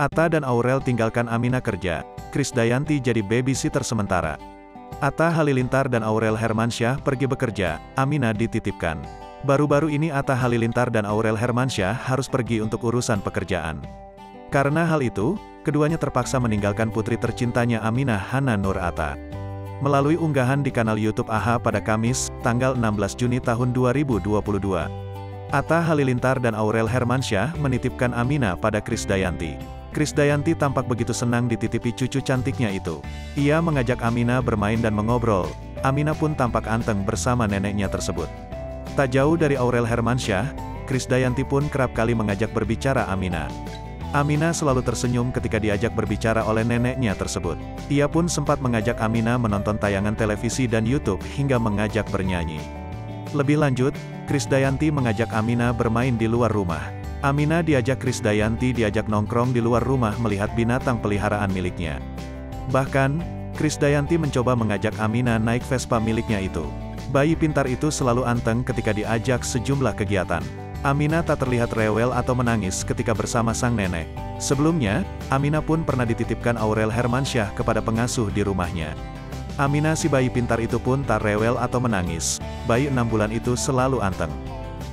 Atta dan Aurel tinggalkan Aminah kerja, Krisdayanti jadi babysitter sementara. Atta Halilintar dan Aurel Hermansyah pergi bekerja, Aminah dititipkan. Baru-baru ini Atta Halilintar dan Aurel Hermansyah harus pergi untuk urusan pekerjaan. Karena hal itu, keduanya terpaksa meninggalkan putri tercintanya Aminah Hana Nur Atta. Melalui unggahan di kanal YouTube AHA pada Kamis, tanggal 16 Juni tahun 2022. Atta Halilintar dan Aurel Hermansyah menitipkan Aminah pada Krisdayanti. Krisdayanti tampak begitu senang dititipi cucu cantiknya itu. Ia mengajak Aminah bermain dan mengobrol. Aminah pun tampak anteng bersama neneknya tersebut. Tak jauh dari Aurel Hermansyah, Krisdayanti pun kerap kali mengajak berbicara Aminah. Aminah selalu tersenyum ketika diajak berbicara oleh neneknya tersebut. Ia pun sempat mengajak Aminah menonton tayangan televisi dan YouTube hingga mengajak bernyanyi. Lebih lanjut, Krisdayanti mengajak Aminah bermain di luar rumah. Aminah diajak Krisdayanti diajak nongkrong di luar rumah melihat binatang peliharaan miliknya. Bahkan, Krisdayanti mencoba mengajak Aminah naik Vespa miliknya itu. Bayi pintar itu selalu anteng ketika diajak sejumlah kegiatan. Aminah tak terlihat rewel atau menangis ketika bersama sang nenek. Sebelumnya, Aminah pun pernah dititipkan Aurel Hermansyah kepada pengasuh di rumahnya. Aminah si bayi pintar itu pun tak rewel atau menangis. Bayi 6 bulan itu selalu anteng.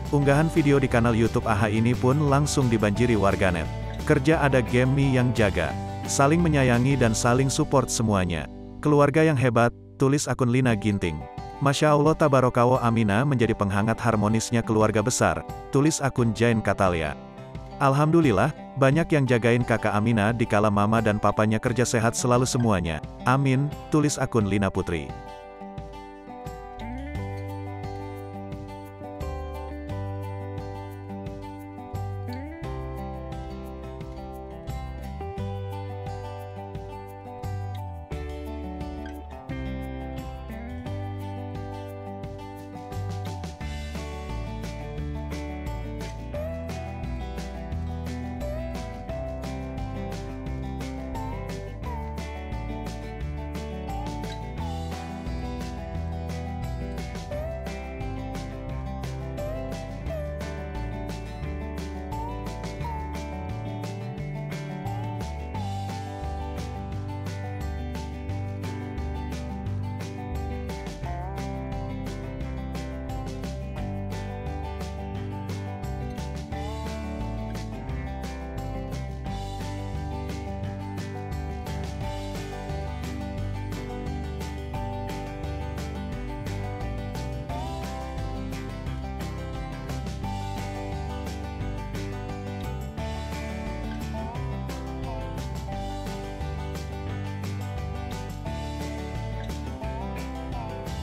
Unggahan video di kanal YouTube AHA ini pun langsung dibanjiri warganet. Kerja ada game mie yang jaga. Saling menyayangi dan saling support semuanya. Keluarga yang hebat, tulis akun Lina Ginting. Masya Allah tabarakallah Aminah menjadi penghangat harmonisnya keluarga besar, tulis akun Jain Katalia. Alhamdulillah, banyak yang jagain kakak Aminah dikala mama dan papanya kerja sehat selalu semuanya. Amin, tulis akun Lina Putri.